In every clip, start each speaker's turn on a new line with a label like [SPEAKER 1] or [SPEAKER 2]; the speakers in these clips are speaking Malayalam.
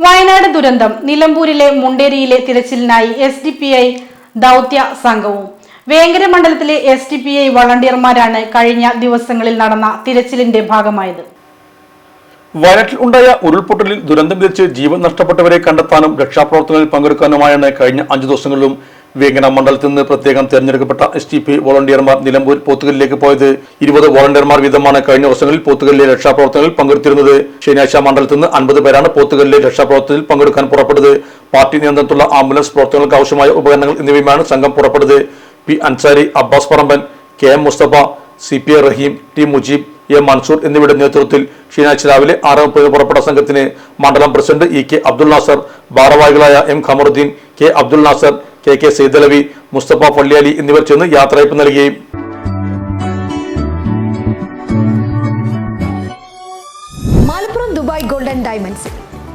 [SPEAKER 1] വയനാട് ദുരന്തം നിലമ്പൂരിലെ മുണ്ടേരിയിലെ തിരച്ചിലിനായി SDPI ദൗത്യ സംഘവും വേങ്ങര മണ്ഡലത്തിലെ SDPI വളണ്ടിയർമാരാണ് കഴിഞ്ഞ ദിവസങ്ങളിൽ നടന്ന തിരച്ചിലിന്റെ ഭാഗമായത്.
[SPEAKER 2] വയനാട്ടിൽ ഉണ്ടായ ഉരുൾപൊട്ടലിൽ ദുരന്തം വിതച്ച് ജീവൻ നഷ്ടപ്പെട്ടവരെ കണ്ടെത്താനും രക്ഷാപ്രവർത്തനങ്ങളിൽ പങ്കെടുക്കാനുമായാണ് കഴിഞ്ഞ 5 ദിവസങ്ങളിലും വേങ്ങര മണ്ഡലത്തിൽ നിന്ന് പ്രത്യേകം തെരഞ്ഞെടുക്കപ്പെട്ട SDPI വോളണ്ടിയർമാർ നിലമ്പൂർ പോത്തുകലിലേക്ക് പോയത്. 20 വോളണ്ടിയർമാർ വീതമാണ് കഴിഞ്ഞ ദിവസങ്ങളിൽ പോത്തുകലിലെ രക്ഷാപ്രവർത്തനങ്ങളിൽ പങ്കെടുത്തിരുന്നത്. ശനിയാഴ്ച മണ്ഡലത്തിൽ നിന്ന് 50 പേരാണ് പോത്തുകലിലെ രക്ഷാപ്രവർത്തനത്തിൽ പങ്കെടുക്കാൻ പുറപ്പെട്ടത്. പാർട്ടി നിയന്ത്രണത്തിലുള്ള ആംബുലൻസ് പ്രവർത്തനങ്ങൾക്ക് ആവശ്യമായ ഉപകരണങ്ങൾ എന്നിവയുമാണ് സംഘം പുറപ്പെട്ടത്. P. Ansari, Abbas Paramban, KM Mustafa, CPI Rahim, T. Mujeeb, A. Mansoor എന്നിവരുടെ നേതൃത്വത്തിൽ ശനിയാഴ്ച രാവിലെ 6:30 പുറപ്പെട്ട സംഘത്തിന് മണ്ഡലം പ്രസിഡന്റ് EK അബ്ദുൽ നാസർ, ഭാരവാഹികളായ M. Kamaruddin, K. Abdul Nasar, KK Saidalavi, Mustafa Palliyali എന്നിവർ ചേർന്ന് യാത്രയയപ്പ് നൽകി.
[SPEAKER 3] മലപ്പുറം ദുബായ് ഗോൾഡൻ ഡയമണ്ട്സ്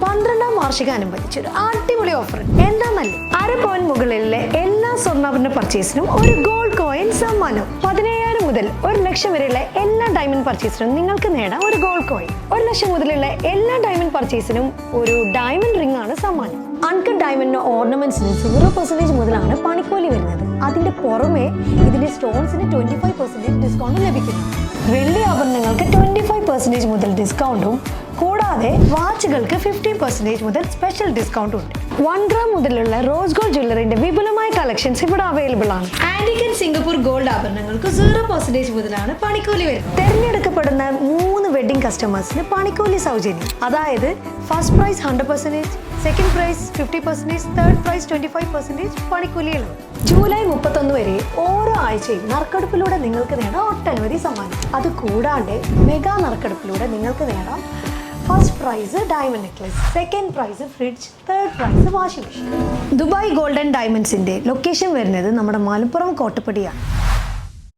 [SPEAKER 3] 12ാം വാർഷികാനുബന്ധിച്ച് ഒരു അടിപൊളി ഓഫർ. എന്താന്നല്ലേ, 1/2 പവൻ മുകളിലെ എല്ലാ സ്വർണ്ണാഭരണ പർച്ചേസിനും ഒരു ഗോൾഡ് കോയിൻ സമ്മാനം. 17,000 മുതൽ 1 ലക്ഷം വരെയുള്ള എല്ലാ ഡയമണ്ട് പർച്ചേസിനും നിങ്ങൾക്ക് നേടാം ഒരു ഗോൾഡ് കോയിൻ. 1 ലക്ഷം മുതലുള്ള എല്ലാ ഡയമണ്ട് പർച്ചേസിനും ഒരു ഡയമണ്ട് റിംഗ് ആണ് സമ്മാനം. അൺകട്ട് ഡയമണ്ടിന് ഓർണമെന്റ്സിന് 0% മുതലാണ് പണിക്കൂലി വരുന്നത്. അതിന്റെ പുറമെ ഇതിന്റെ സ്റ്റോൺസിന് 25% ഡിസ്കൗണ്ട് ലഭിക്കുന്നു. വെള്ളി ആഭരണങ്ങൾക്ക് 25% മുതൽ ഡിസ്കൗണ്ടും കൂടാതെ വാച്ചുകൾക്ക് 15% മുതൽ സ്പെഷ്യൽ ഡിസ്കൗണ്ടും ഉണ്ട്. 1 ഗ്രാം മുതലുള്ള റോസ് ഗോൾഡ് ജ്വല്ലറിന്റെ വിപുലമായ കളക്ഷൻസ് ഇവിടെ അവൈലബിൾ ആണ്. ആന്റിക് ആൻഡ് സിംഗപ്പൂർ ഗോൾഡ് ആഭരണങ്ങൾക്ക് 0% മുതലാണ് പണിക്കൂലി വരുന്നത്. തെരഞ്ഞെടുക്കപ്പെടുന്ന 3 വെഡിംഗ് കസ്റ്റമേഴ്സിന് പണിക്കൂലി സൗജന്യം. അതായത് first prize 100%, second prize 50%, third prize 25% പണിക്കൂലിയിലാണ്. ജൂലൈ 31 വരെ ഓരോ ആഴ്ചയും നറുക്കെടുപ്പിലൂടെ നിങ്ങൾക്ക് നേടാം ഒട്ടനവധി സമ്മാനം. അത് കൂടാണ്ട് മെഗാ നറുക്കെടുപ്പിലൂടെ നിങ്ങൾക്ക് നേടാം first prize diamond necklace, second prize fridge, third prize washing machine. Dubai Golden ഡയമണ്ട്സിന്റെ ലൊക്കേഷൻ വരുന്നത് നമ്മുടെ മലപ്പുറം കോട്ടപ്പടിയാണ്.